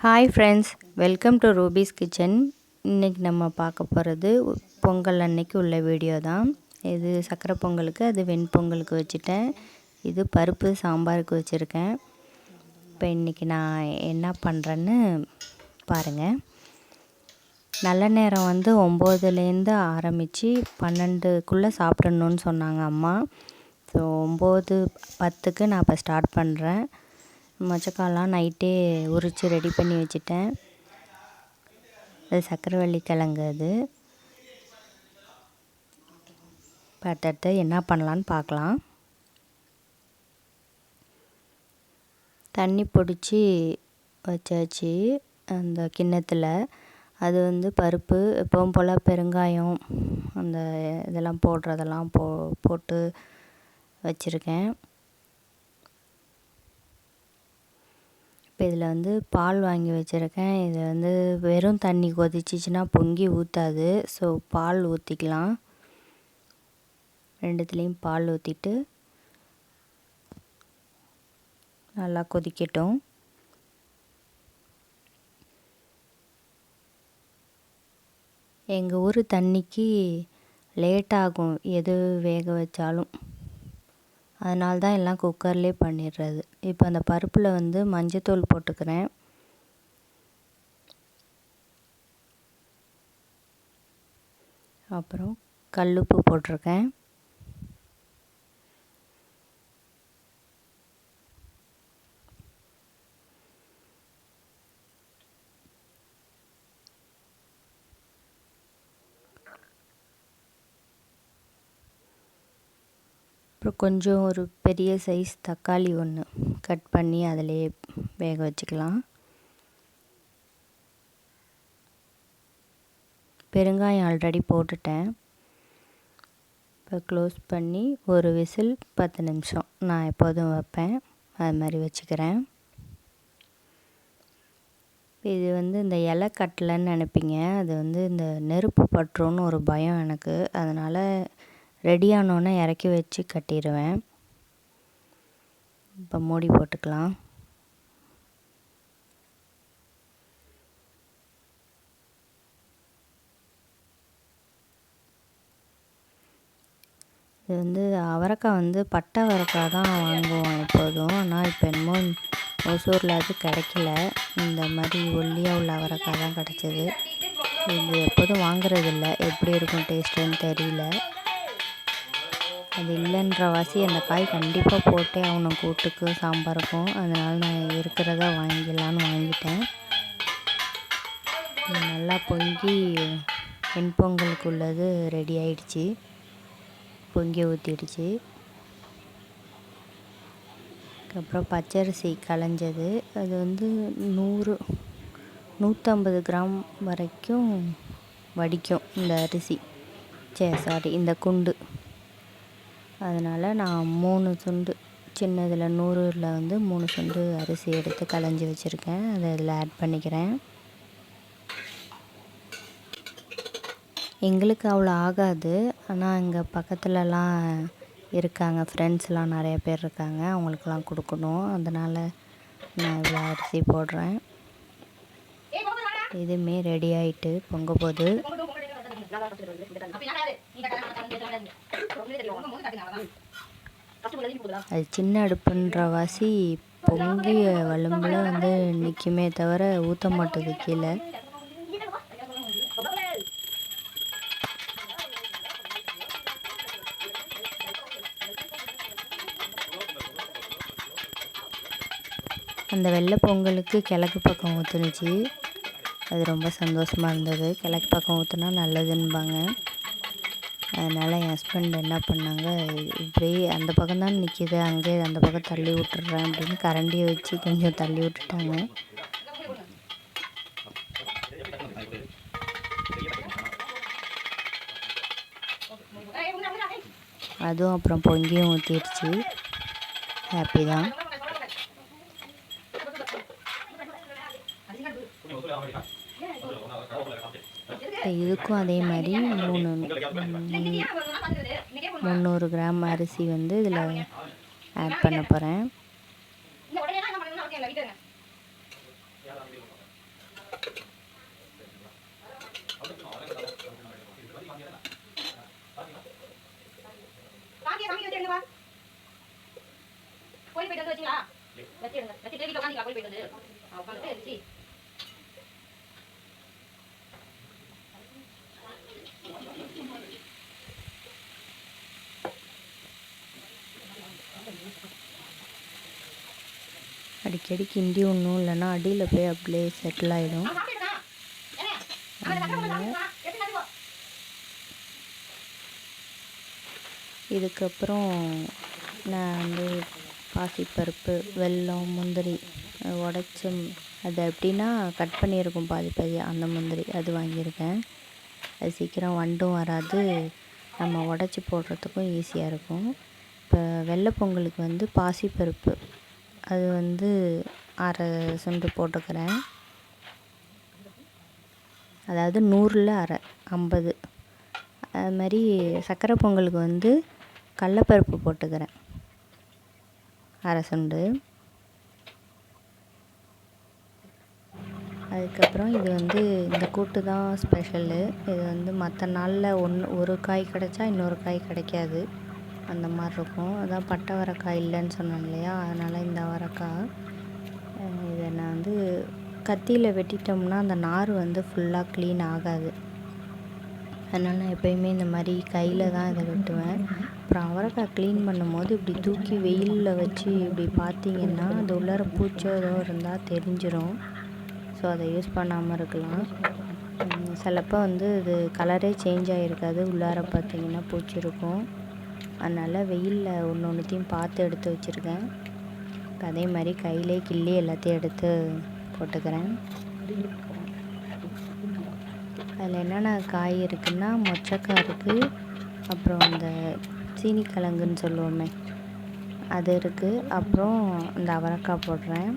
Hi friends, welcome to rupees kitchen. இன்றைக்கி நம்ம பார்க்க போகிறது பொங்கல் அன்னைக்கு உள்ள வீடியோ தான். இது சக்கரை பொங்கலுக்கு, அது வெண்பொங்கலுக்கு வச்சுட்டேன். இது பருப்பு சாம்பாருக்கு வச்சுருக்கேன். இப்போ இன்றைக்கி நான் என்ன பண்ணுறேன்னு பாருங்கள். நல்ல நேரம் 9லேருந்து ஆரம்பித்து 12க்குள்ளே சாப்பிடணுன்னு சொன்னாங்க அம்மா. ஸோ 9:10க்கு நான் இப்போ ஸ்டார்ட் பண்ணுறேன். மொச்சக்காலாம் நைட்டே உரித்து ரெடி பண்ணி வச்சுட்டேன். அது சக்கரவள்ளி கிழங்கு. அது பார்த்துட்டு என்ன பண்ணலான்னு பார்க்கலாம். தண்ணி பிடிச்சி வச்சாச்சு அந்த கிண்ணத்தில். அது பருப்பு எப்பவும் போல் பெருங்காயம் அந்த இதெல்லாம் போடுறதெல்லாம் போட்டு வச்சுருக்கேன். இப்போ இதில் பால் வாங்கி வச்சுருக்கேன். இது வெறும் தண்ணி கொதிச்சிச்சின்னா பொங்கி ஊற்றாது. ஸோ பால் ஊற்றிக்கலாம். ரெண்டுத்துலேயும் பால் ஊற்றிட்டு நல்லா கொதிக்கட்டும். எங்கள் ஊர் தண்ணிக்கு லேட் ஆகும் எது வேக வச்சாலும். அதனால தான் எல்லாம் குக்கர்லேயே பண்ணிடுறது. இப்போ அந்த பருப்பில் மஞ்சத்தூள் போட்டுக்கிறேன். அப்புறம் கல்லுப்பு போட்டிருக்கேன். அப்புறம் கொஞ்சம் ஒரு பெரிய சைஸ் தக்காளி ஒன்று கட் பண்ணி அதிலே வேக வச்சுக்கலாம். பெருங்காயம் ஆல்ரெடி போட்டுட்டேன். இப்போ க்ளோஸ் பண்ணி ஒரு விசில் 10 நிமிஷம் நான் எப்போதும் வைப்பேன். அது மாதிரி வச்சுக்கிறேன். இது இந்த இலை கட்டலைன்னு நினைப்பீங்க. அது இந்த நெருப்பு பட்டுருன்னு ஒரு பயம் எனக்கு. அதனால் ரெடியானோன்னே இறக்கி வச்சு கட்டிடுவேன். இப்போ மூடி போட்டுக்கலாம். இது அவரைக்காய் பட்டை அவரைக்காய் தான் வாங்குவோம் எப்போதும். ஆனால் இப்போ என்னமோ ஒசூரில் அது கிடைக்கல. இந்த மாதிரி ஒல்லியாக உள்ள அவரைக்காய் தான் கிடச்சிது. இது எப்போதும் வாங்குறதில்ல. எப்படி இருக்கும் டேஸ்ட்டுன்னு தெரியல. அது இல்லைன்ற வாசி அந்த காய் கண்டிப்பாக போட்டே ஆகணும் கூட்டுக்கு சாம்பாருக்கும். அதனால் நான் இருக்கிறத வாங்கிடலான்னு வாங்கிட்டேன். நல்லா பொங்கி வெண்பொங்கலுக்கு உள்ளது ரெடி ஆயிடுச்சு. பொங்கி ஊற்றிடுச்சு. அப்புறம் பச்சரிசி களைஞ்சது. அது 150 கிராம் வரைக்கும் வடிக்கும் இந்த அரிசி. இந்த குண்டு. அதனால் நான் 3 சுண்டு சின்னதில் 100ல் 3 சுண்டு அரிசி எடுத்து களைஞ்சி வச்சுருக்கேன். அதை இதில் ஆட் பண்ணிக்கிறேன். எங்களுக்கு அவ்வளோ ஆகாது. ஆனால் இங்கே பக்கத்துலலாம் இருக்காங்க, ஃப்ரெண்ட்ஸ்லாம் நிறைய பேர் இருக்காங்க. அவங்களுக்கெல்லாம் கொடுக்கணும். அதனால் நான் இவ்வளோ அரிசி போடுறேன். இதுவுமே ரெடி ஆகிட்டு பொங்க போது. அது சின்ன அடுப்புன்ற வாசி பொங்கிய வலும்பில் நிற்குமே தவிர ஊற்ற மாட்டுது கீழே. அந்த வெள்ளை பொங்கலுக்கு கிழக்கு பக்கம் ஊற்றுனுச்சு. அது ரொம்ப சந்தோஷமாக இருந்தது. கிழக்கு பக்கம் ஊற்றுனா நல்லதுன்பாங்க. அதனால் என் ஹஸ்பண்ட் என்ன பண்ணாங்க, இப்படி அந்த பக்கம் தான் நிற்கிது, அங்கே அந்த பக்கம் தள்ளி விட்டுறேன் அப்படின்னு கரண்டியை வச்சு கொஞ்சம் தள்ளி விட்டுட்டாங்க. அதுவும் அப்புறம் பொங்கியும் ஊற்றிடுச்சு. ஹாப்பி தான். இதுக்கும் அதே மாதிரி 300 கிராம் அரிசி இதில் ஆட் பண்ண போகிறேன். அடிக்கடி கிண்டி ஒன்றும் இல்லைன்னா அடியில் போய் அப்படியே செட்டில் ஆகிடும். இதுக்கப்புறம் நான் வந்து பாசிப்பருப்பு, வெல்லம், முந்திரி உடச்சி அது எப்படின்னா கட் பண்ணியிருக்கும் பாதி பாதியாக, அந்த முந்திரி அது வாங்கியிருக்கேன். அது சீக்கிரம் வண்டும் வராது, நம்ம உடச்சி போடுறதுக்கும் ஈஸியாக இருக்கும். இப்போ வெள்ளை பொங்கலுக்கு வந்து பாசிப்பருப்பு அது வந்து அரை சுண்டு போட்டுக்கிறேன். அதாவது 100ல் அரை 50. அது மாதிரி சர்க்கரை பொங்கலுக்கு வந்து கடலப்பருப்பு போட்டுக்கிறேன் அரை சுண்டு. அதுக்கப்புறம் இது வந்து இந்த கூட்டு தான் ஸ்பெஷலு. இது வந்து மற்ற நாளில் ஒரு காய் கிடச்சா இன்னொரு காய் கிடைக்காது, அந்த மாதிரி இருக்கும். அதான் பட்டை அவரைக்காய் இல்லைன்னு சொன்னேன் இல்லையா, அதனால் இந்த அவரைக்காய் இதை நான் வந்து கத்தியில் வெட்டிட்டோம்னா அந்த நார் வந்து ஃபுல்லாக க்ளீன் ஆகாது. அதனால் நான் எப்போயுமே இந்த மாதிரி கையில் தான் இதை வெட்டுவேன். அப்புறம் அவரைக்காய் க்ளீன் பண்ணும்போது இப்படி தூக்கி வெயிலில் வச்சு இப்படி பார்த்திங்கன்னா அது உள்ளார பூச்சோ ஏதோ இருந்தால் தெரிஞ்சிடும். ஸோ அதை யூஸ் பண்ணாமல் இருக்கலாம். சிலப்போ வந்து இது கலரே சேஞ்ச் ஆகிருக்காது, உள்ளார பார்த்திங்கன்னா பூச்சி இருக்கும். அதனால் வெயிலில் ஒன்று ஒன்றுத்தையும் பார்த்து எடுத்து வச்சுருக்கேன். அதே மாதிரி கையிலே கிள்ளி எல்லாத்தையும் எடுத்து போட்டுக்கிறேன். அதில் என்னென்ன காய் இருக்குதுன்னா மொச்சக்காய் இருக்குது, அப்புறம் அந்த சீனிக்கிழங்குன்னு சொல்லுவோமே அது இருக்குது, அப்புறம் இந்த அவரைக்காய் போடுறேன்.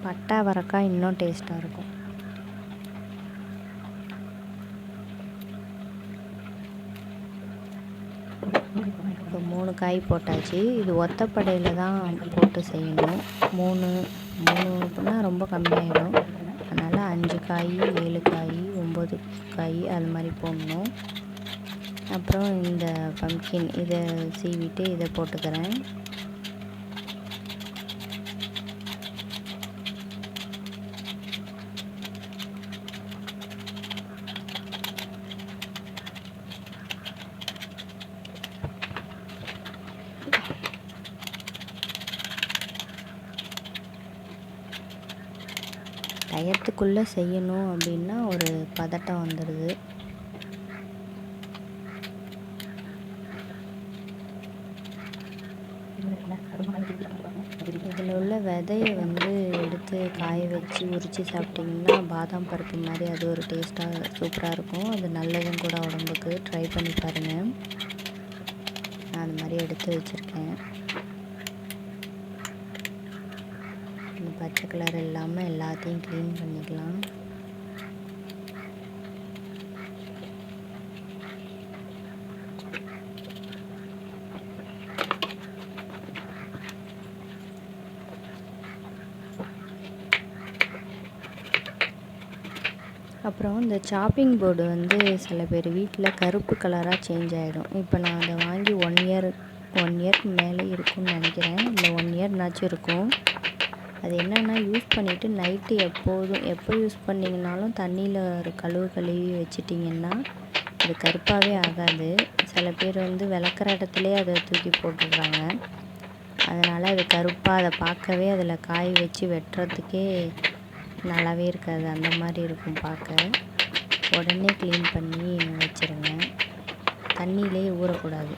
பட்டை அவரைக்காய் இன்னும் டேஸ்ட்டாக இருக்கும். இப்போ 3 காய் போட்டாச்சு. இது ஒத்தப்படையில் தான் போட்டு செய்யணும். 3 அப்படின்னா ரொம்ப கம்மியாயிடும். அதனால் 5 காய், 7 காய், 9 காய் அது மாதிரி போடணும். அப்புறம் இந்த பம்கின் இதை சீவிட்டு இதை போட்டுக்கிறேன். டயத்துக்குள்ளே செய்யணும் அப்படின்னா ஒரு பதட்டம் வந்துடுது. இதில் உள்ள விதையை வந்து எடுத்து காய வச்சு உரித்து சாப்பிட்டிங்கன்னா பாதாம் பருப்பு மாதிரி அது ஒரு டேஸ்ட்டாக சூப்பராக இருக்கும். அது நல்லதும் கூட உடம்புக்கு. ட்ரை பண்ணி பாருங்கள். நான் அது மாதிரி எடுத்து வச்சுருக்கேன். இந்த பச்சை கலர் இல்லாமல் எல்லாத்தையும் க்ளீன் பண்ணிக்கலாம். அப்புறம் இந்த சாப்பிங் போர்டு வந்து சில பேர் வீட்டில் கருப்பு கலராக சேஞ்ச் ஆகிடும். இப்போ நான் அதை வாங்கி 1 இயருக்கு மேலே இருக்கும்னு நினைக்கிறேன். இல்லை 1 இயர்னாச்சும் இருக்கும். அது என்னென்னா யூஸ் பண்ணிவிட்டு நைட்டு எப்போ யூஸ் பண்ணிங்கனாலும் தண்ணியில் ஒரு கழுவி வச்சிட்டிங்கன்னா அது கருப்பாகவே ஆகாது. சில பேர் வந்து விளக்குற இடத்துலையே அதை தூக்கி போட்டுடுறாங்க. அதனால் அது கருப்பாக அதை பார்க்கவே அதில் காய வச்சு வெட்டுறதுக்கே நல்லாவே இருக்காது. அந்த மாதிரி இருக்கும் பார்க்க. உடனே க்ளீன் பண்ணி வச்சுருங்க. தண்ணியிலே ஊறக்கூடாது.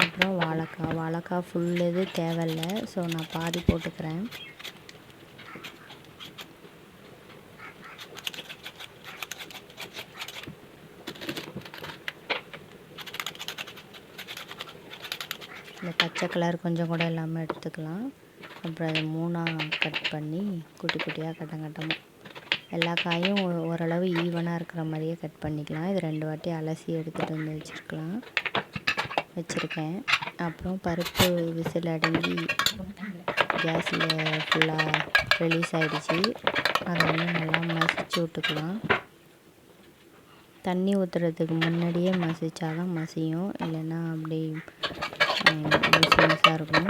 அப்புறம் வாழைக்காய் ஃபுல் இது தேவையில்லை, ஸோ நான் பாதி போட்டுக்கிறேன். இந்த பச்சை கலர் கொஞ்சம் கூட இல்லாமல் எடுத்துக்கலாம். அப்புறம் அதை 3ஆக கட் பண்ணி குட்டி குட்டியாக கட்டமாக எல்லா காயும் ஓரளவு ஈவனாக இருக்கிற மாதிரியே கட் பண்ணிக்கலாம். இது 2 வாட்டி அலசி எடுத்துகிட்டு வந்து வச்சுருக்கேன். அப்புறம் பருப்பு விசில் அடங்கி கேஸில் ஃபுல்லாக ரிலீஸ் ஆகிடுச்சி. அதை வந்து நல்லா மசிச்சு விட்டுக்கலாம். தண்ணி ஊற்றுறதுக்கு முன்னாடியே மசித்தா தான் மசியும், இல்லைன்னா அப்படி முழுசாக இருக்கும்.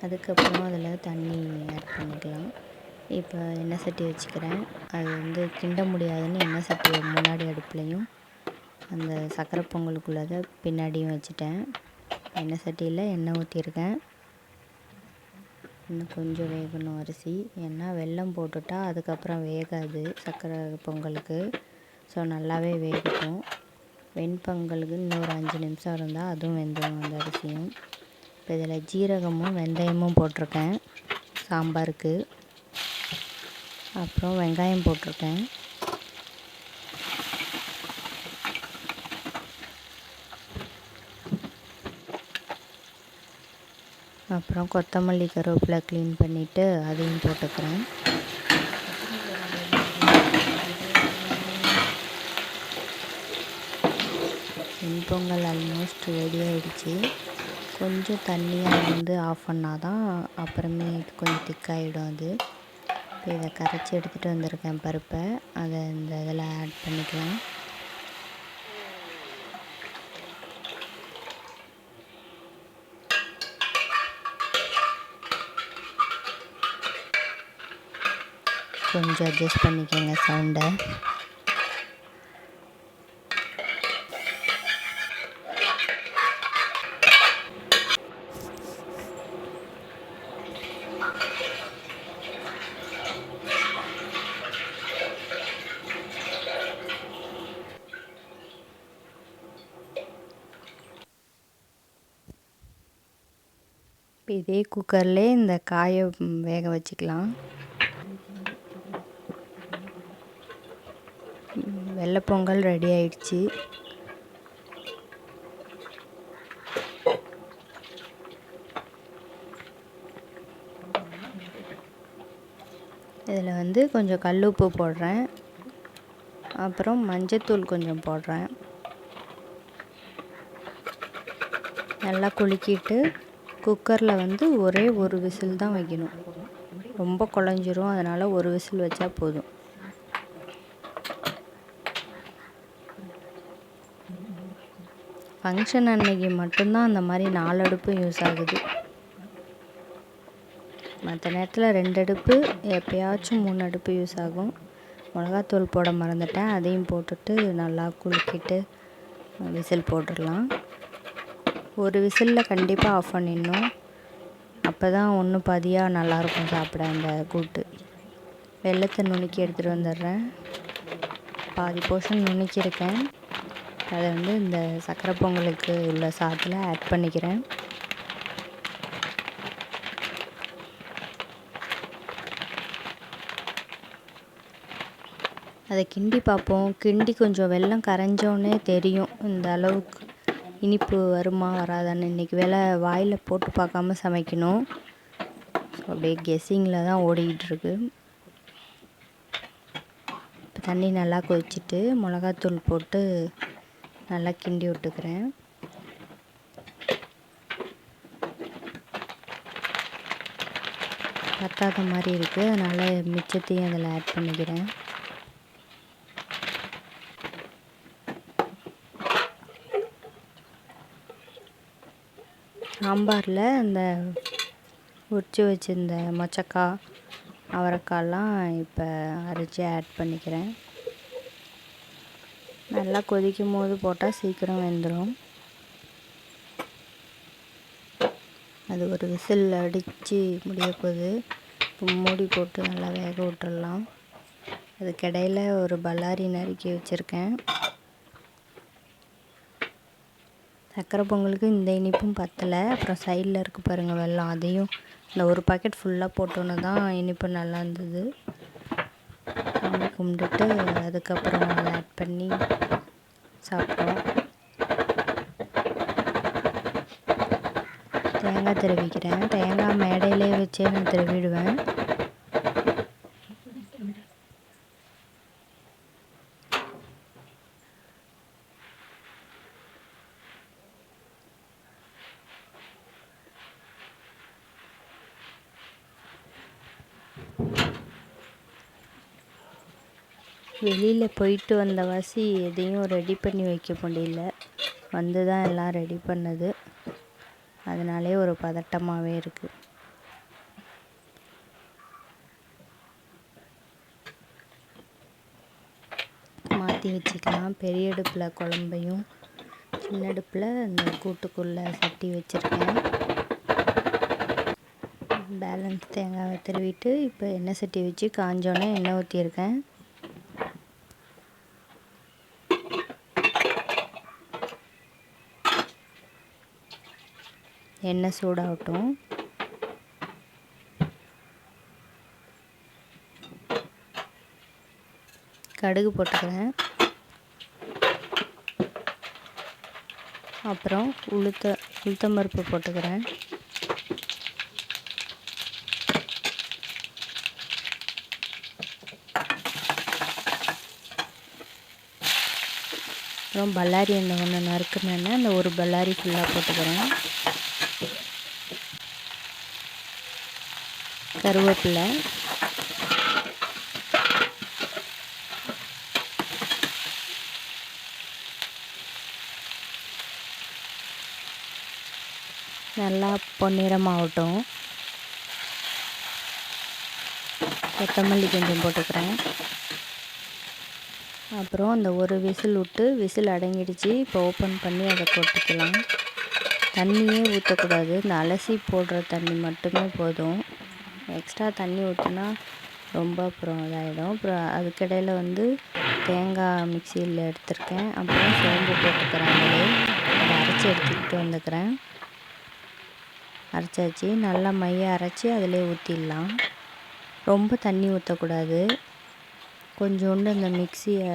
அதுக்கப்புறம் அதில் தண்ணி ஆட் பண்ணிக்கலாம். இப்போ எண்ணெய் சட்டி வச்சுக்கிறேன். அது வந்து கிண்ட முடியாதுன்னு எண்ணெய் சட்டியை முன்னாடி அடுப்புலையும் அந்த சக்கரை பொங்கலுக்குள்ளதை பின்னாடியும் வச்சுட்டேன். எண்ணெய் சட்டியில் எண்ணெய் ஊற்றிருக்கேன். இன்னும் கொஞ்சம் வேகணும் அரிசி, ஏன்னா வெல்லம் போட்டுட்டா அதுக்கப்புறம் வேகாது சக்கரை பொங்கலுக்கு. ஸோ நல்லாவே வேகட்டும். வெண்பொங்கலுக்கு இன்னொரு 5 நிமிஷம் இருந்தால் அதுவும் வெந்துடும் அந்த அரிசியும். இப்போ இதில் ஜீரகமும் வெந்தயமும் போட்டிருக்கேன் சாம்பாருக்கு. அப்புறம் வெங்காயம் போட்டிருக்கேன். அப்புறம் கொத்தமல்லி கருவேப்பிலை க்ளீன் பண்ணிவிட்டு அதையும் போட்டுக்கிறேன். வெண்பொங்கல் ஆல்மோஸ்ட் ரெடி ஆகிடுச்சு. கொஞ்சம் தண்ணியாக வந்து ஆஃப் பண்ணால் தான் அப்புறமே கொஞ்சம் திக்காகிடும் அது. இப்போ இதை கரைச்சி எடுத்துகிட்டு வந்திருக்கேன் பருப்பை, அதை இந்த இதில் ஆட் பண்ணிக்கலாம். கொஞ்சம் அட்ஜஸ்ட் பண்ணிக்கோங்க சவுண்டை. இப்போ இதே குக்கர்லேயே இந்த காயை வேக வச்சுக்கலாம். வெள்ளைப்பொங்கல் ரெடி ஆயிடுச்சு. இதில் வந்து கொஞ்சம் கல்லுப்பு போடுறேன், அப்புறம் மஞ்சத்தூள் கொஞ்சம் போடுறேன். நல்லா குலுக்கிட்டு குக்கரில் வந்து ஒரே ஒரு விசில் தான் வைக்கணும். ரொம்ப குழஞ்சிரும், அதனால் ஒரு விசில் வச்சா போதும். ஃபங்க்ஷன் அன்னைக்கு மட்டும்தான் அந்த மாதிரி 4 அடுப்பு யூஸ் ஆகுது. மற்ற நேரத்தில் 2 அடுப்பு, எப்போயாச்சும் 3 அடுப்பு யூஸ் ஆகும். மிளகாத்தூள் போட மறந்துட்டேன், அதையும் போட்டுட்டு நல்லா குலுக்கிட்டு விசில் போட்டுடலாம். ஒரு விசிலில் கண்டிப்பாக ஆஃப் பண்ணிடணும், அப்போ தான் ஒன்று பாதியாக நல்லாயிருக்கும் சாப்பிட அந்த கூட்டு. வெல்லத்தை நுணுக்கி எடுத்துகிட்டு வந்துடுறேன். பாதி போர்ஷன் நுணுக்கியிருக்கேன். அதை வந்து இந்த சக்கரை பொங்கலுக்கு உள்ள சாத்தில் ஆட் பண்ணிக்கிறேன். அதை கிண்டி பார்ப்போம். கிண்டி கொஞ்சம் வெல்லம் கரைஞ்சோன்னே தெரியும் இந்த அளவுக்கு இனிப்பு வருமா வராதான்னு. இன்றைக்கி வேலை வாயில் போட்டு பார்க்காம சமைக்கணும். அப்படியே கெஸ்ஸிங்கில் தான் ஓடிக்கிட்டுருக்கு. இப்போ தண்ணி நல்லா கொதிச்சுட்டு மிளகாத்தூள் போட்டு நல்லா கிண்டி விட்டுக்கிறேன். பத்தாத மாதிரி இருக்குது, அதனால் மிச்சத்தையும் அதில் ஆட் பண்ணிக்கிறேன். சாம்பாரில் இந்த உரித்து வச்சுருந்த மொச்சக்காய் அவரைக்காயெலாம் இப்போ அரைச்சி ஆட் பண்ணிக்கிறேன். நல்லா கொதிக்கும் போது போட்டால் சீக்கிரம் வெந்துடும். அது ஒரு விசில் அடித்து முடிய போகுது. மூடி போட்டு நல்லா வேக விட்டுடலாம். அதுக்கிடையில் ஒரு பல்லாரி நறுக்கி வச்சுருக்கேன். சக்கரை பொங்கலுக்கு இந்த இனிப்பும் பத்தலை. அப்புறம் சைடில் இருக்குது பாருங்கள் வெல்லம், அதையும் இந்த ஒரு பாக்கெட் ஃபுல்லாக போட்டோன்னு தான் இனிப்பு நல்லா இருந்தது. சாமி கும்பிட்டுட்டு அதுக்கப்புறம் அதை ஆட் பண்ணி சாப்பிட்டோம். தேங்காய் திருவிக்கிறேன். தேங்காய் மேடையிலே வச்சே நான் திருவிடுவேன். வெளியில் போயிட்டு வந்த வாசி எதையும் ரெடி பண்ணி வைக்க முடியல. வந்து தான் எல்லாம் ரெடி பண்ணது. அதனாலே ஒரு பதட்டமாகவே இருக்குது. மாற்றி வச்சுக்கலாம். பெரிய அடுப்பில் குழம்பையும் சின்ன அடுப்பில் இந்த கூட்டுக்குள்ளே சட்டி வச்சுருக்கேன். பேலன்ஸ் தேங்காவை திருவிட்டு இப்போ எண்ணெய் சட்டி வச்சு காஞ்சோன்னே எண்ணெய் ஊற்றியிருக்கேன். எண்ணெய் சூடாகட்டும். கடுகு போட்டுக்கிறேன். அப்புறம் உளுத்தம்பருப்பு போட்டுக்கிறேன். அப்புறம் பல்லாரி அந்த ஒன்று நறுக்குனேன்னா அந்த ஒரு பல்லாரி ஃபுல்லாக போட்டுக்கிறேன். கருவேப்பிலை, நல்லா பொன்னிறமாகட்டும். கொத்தமல்லி கொஞ்சம் போட்டுக்கிறேன். அப்புறம் அந்த ஒரு விசில் விட்டு விசில் அடங்கிடுச்சு. இப்போ ஓப்பன் பண்ணி அதை கொட்டிக்கலாம். தண்ணியே ஊற்றக்கூடாது. இந்த அலசி போடுற தண்ணி மட்டுமே போதும். எக்ஸ்ட்ரா தண்ணி ஊற்றினா ரொம்ப அப்புறம் இதாகிடும். அப்புறம் அதுக்கிடையில் வந்து தேங்காய் மிக்சியில் எடுத்துருக்கேன். அப்புறம் சோம்பு போட்டுக்கிறேன். அதிலே அதை அரைச்சி எடுத்துக்கிட்டு வந்துக்கிறேன். அரைச்சாச்சு. நல்லா மைய அரைச்சி அதிலே ஊற்றிடலாம். ரொம்ப தண்ணி ஊற்றக்கூடாது. கொஞ்சோண்டு அந்த மிக்சியை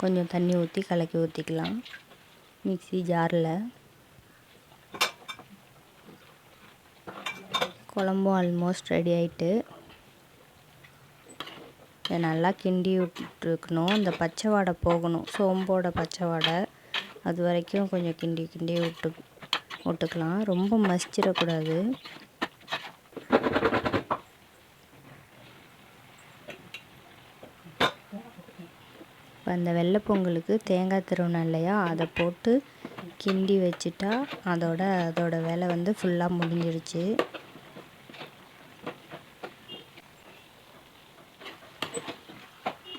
கொஞ்சம் தண்ணி ஊற்றி கலக்கி ஊற்றிக்கலாம் மிக்சி ஜாரில். குழம்பும் ஆல்மோஸ்ட் ரெடி ஆகிட்டு இதை நல்லா கிண்டி விட்டுருக்கணும். இந்த பச்சை வாடை போகணும். சோம்போட பச்சை வாடை அது வரைக்கும் கொஞ்சம் கிண்டி விட்டுக்கலாம். ரொம்ப மசிச்சிடக்கூடாது. இப்போ அந்த வெள்ளை பொங்கலுக்கு தேங்காய் திருவண்ணம் இல்லையா, அதை போட்டு கிண்டி வச்சுட்டா அதோட வேலை வந்து ஃபுல்லாக முடிஞ்சிருச்சு.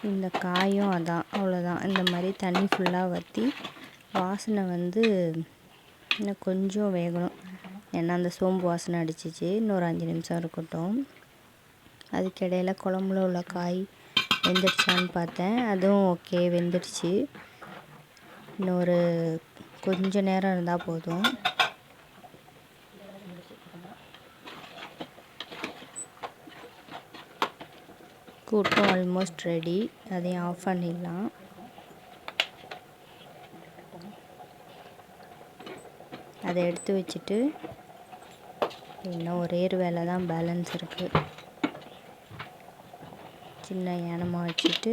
இந்த காயும் அவ்வளோதான். இந்த மாதிரி தண்ணி ஃபுல்லாக வற்றி வாசனை வந்து இன்னும் கொஞ்சம் வேகணும். ஏன்னா அந்த சோம்பு வாசனை அடிச்சிச்சு. இன்னொரு 5 நிமிஷம் இருக்கட்டும். அதுக்கிடையில் குழம்புல உள்ள காய் வெந்துடுச்சான்னு பார்த்தேன். அதுவும் ஓகே, வெந்துடுச்சு. இன்னொரு கொஞ்சம் நேரம் இருந்தால் போதும். கூட்டும் ஆல்மோஸ்ட் ரெடி. அதையும் ஆஃப் பண்ணிடலாம். அதை எடுத்து வச்சுட்டு இன்னும் ஒரே ஒரு வேலை தான் பேலன்ஸ் இருக்குது. சின்ன ஏனமாக வச்சுட்டு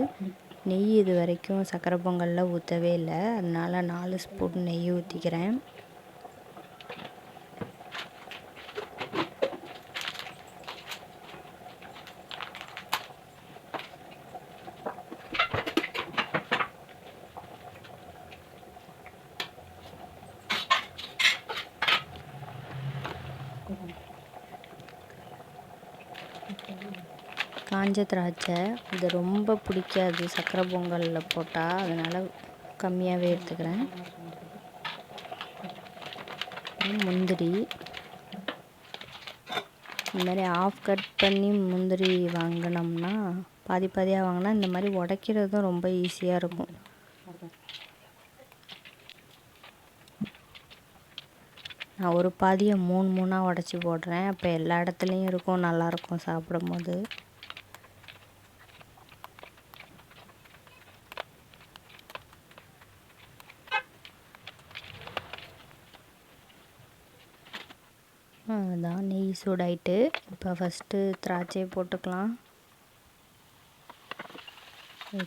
நெய் இது வரைக்கும் சக்கரை பொங்கலில் ஊற்றவே இல்லை. அதனால் 4 ஸ்பூன் நெய் ஊற்றிக்கிறேன். காஞ்ச திராட்சை இது ரொம்ப பிடிக்காது சக்கரை பொங்கலில் போட்டால், அதனால் கம்மியாகவே எடுத்துக்கிறேன். முந்திரி இந்த மாதிரி ஆஃப் கட் பண்ணி முந்திரி வாங்கினோம்னா, பாதி பாதியாக வாங்கினா இந்த மாதிரி உடைக்கிறதும் ரொம்ப ஈஸியாக இருக்கும். நான் ஒரு பாதியை 3 உடச்சி போடுறேன். அப்போ எல்லா இடத்துலையும் இருக்கும், நல்லாயிருக்கும் சாப்பிடும் போது. அதுதான் நெய் சூடாயிட்டு இப்போ ஃபஸ்ட்டு திராட்சையை போட்டுக்கலாம்.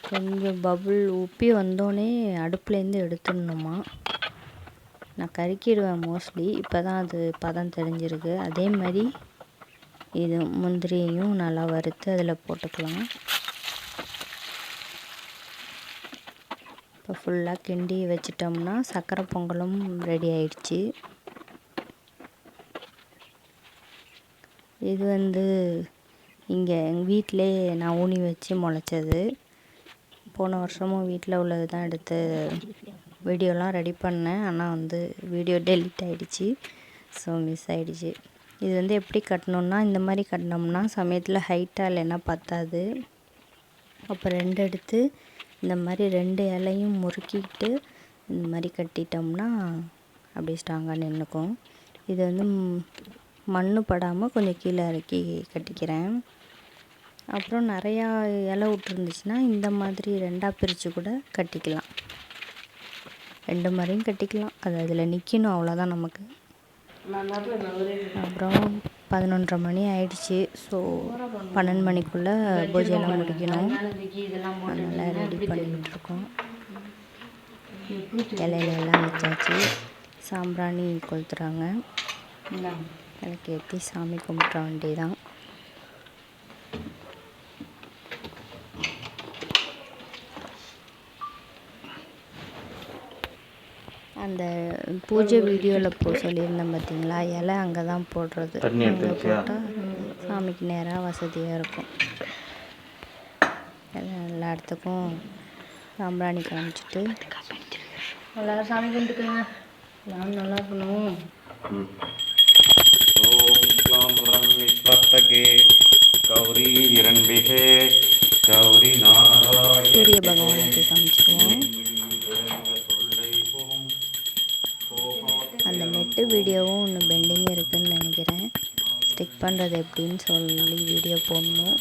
கொஞ்சம் பபுள் உப்பி வந்தோடனே அடுப்புலேருந்து எடுத்துடணுமா. நான் கருக்கிடுவேன் மோஸ்ட்லி. இப்போ தான் அது பதம் தெரிஞ்சிருக்கு. அதே மாதிரி இது முந்திரியையும் நல்லா வறுத்து அதில் போட்டுக்கலாம். இப்போ ஃபுல்லாக கிண்டி வச்சிட்டோம்னா சக்கரை பொங்கலும் ரெடி ஆயிடுச்சு. இது இங்கே எங்கள் வீட்டிலே நான் ஊனி வச்சு முளைச்சது. போன வருஷமும் வீட்டில் உள்ளது தான் எடுத்து வீடியோலாம் ரெடி பண்ணேன். ஆனால் வீடியோ டெலிட் ஆகிடுச்சு. ஸோ மிஸ் ஆகிடுச்சு. இது எப்படி கட்டணுன்னா, இந்த மாதிரி கட்டினோம்னா சமயத்தில் ஹைட்டாக இல்லைன்னா பத்தாது. அப்போ 2 எடுத்து இந்த மாதிரி 2 இலையும் முறுக்கிட்டு இந்த மாதிரி கட்டிட்டோம்னா அப்படியே ஸ்ட்ராங்காக நின்றுக்கும். இது மண் படாமல் கொஞ்சம் கீழே இறக்கி கட்டிக்கிறேன். அப்புறம் நிறையா இலை விட்டுருந்துச்சுன்னா இந்த மாதிரி 2ஆக பிரித்து கூட கட்டிக்கலாம். 2 மாதிரியும் கட்டிக்கலாம். அது அதில் நிற்கணும், அவ்வளோதான் நமக்கு. அப்புறம் 11:30 மணி ஆயிடுச்சு. ஸோ 12 மணிக்குள்ளே பூஜையெல்லாம் முடிக்கணும். அதனால் ரெடி பண்ணிக்கிட்டு இருக்கோம். இலையிலெல்லாம் வச்சாச்சு. சாம்பிராணி கொளுத்துறாங்க. விளக்கு ஏற்றி சாமி கும்பிட்ற வேண்டியதான். அந்த பூஜை வீடியோவில் சொல்லியிருந்தேன் பார்த்தீங்களா, இலை அங்கே தான் போடுறது. அங்கே போட்டால் சாமிக்கு நேராக வசதியாக இருக்கும். எல்லா இடத்துக்கும் சாம்பிராணி காமிச்சிட்டு எல்லோரும் சாமி கும்பிட்டுக்குங்க. எல்லாம் நல்லா இருக்கணும். சூரிய பகவானுக்கு காமிச்சிக்குவோம். அந்த நெட்டு வீடியோவும் ஒன்று பெண்டிங் இருக்குதுன்னு நினைக்கிறேன். ஸ்டிக் பண்ணுறது எப்படின்னு சொல்லி வீடியோ போடணும்.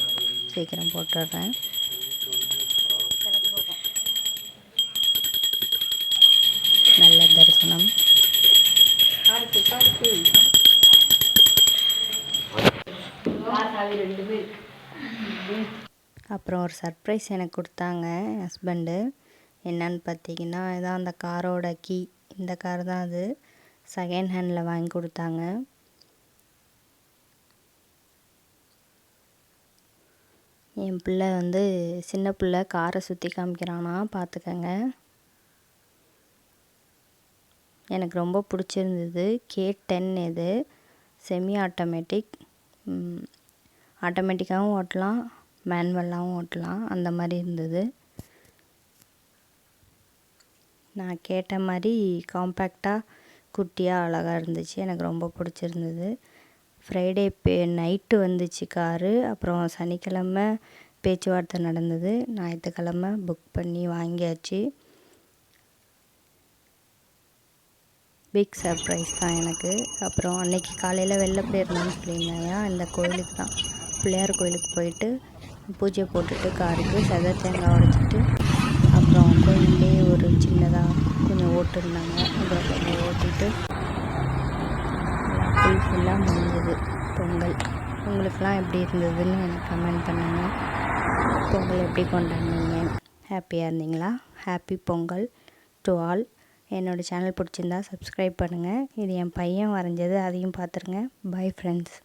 சீக்கிரம் போட்டுடுறேன். நல்ல தரிசனம். அப்புறம் ஒரு சர்ப்ரைஸ் எனக்கு கொடுத்தாங்க என் ஹஸ்பண்டு. என்னன்னு பார்த்தீங்கன்னா, இதான் அந்த காரோட கீ. இந்த கார் தான் அது. செகண்ட் ஹேண்டில் வாங்கி கொடுத்தாங்க. என் பிள்ளை சின்ன பிள்ளை காரை சுற்றி காமிக்கிறானா, பார்த்துக்கங்க. எனக்கு ரொம்ப பிடிச்சிருந்தது. K10 இது. Semi automatic. ஆட்டோமேட்டிக்காகவும் ஓட்டலாம், மேனுவலாகவும் ஓட்டலாம். அந்த மாதிரி இருந்தது. நான் கேட்ட மாதிரி காம்பேக்டாக குட்டியாக அழகாக இருந்துச்சு. எனக்கு ரொம்ப பிடிச்சிருந்தது. ஃப்ரைடே நைட்டு வந்துச்சு காரு. அப்புறம் சனிக்கிழமை பேச்சுவார்த்தை நடந்தது. ஞாயிற்றுக்கிழமை புக் பண்ணி வாங்கியாச்சு. பிக் சர்ப்ரைஸ் தான் எனக்கு. அப்புறம் அன்னைக்கு காலையில் வெளில போயிருந்தேன்னு சொல்லியிருந்தேன். இந்த கோயிலுக்கு தான், பிள்ளையார் கோயிலுக்கு போயிட்டு பூஜை போட்டுட்டு காருக்கு தேங்காய் உடைச்சிட்டு அப்புறம் கோயிலே ஒரு சின்னதாக கொஞ்சம் ஓட்டுருந்தாங்க. அதை கொஞ்சம் ஓட்டிட்டு ஃபுல்லாக முடிஞ்சது பொங்கல். உங்களுக்கெலாம் எப்படி இருந்ததுன்னு எனக்கு கமெண்ட் பண்ணுங்கள். பொங்கல் எப்படி கொண்டாடினீங்க? ஹாப்பியாக இருந்தீங்களா? Happy Pongal to all. என்னோடய சேனல் பிடிச்சிருந்தா சப்ஸ்கிரைப் பண்ணுங்கள். இது என் பையன் வரைஞ்சது, அதையும் பார்த்துருங்க. Bye friends.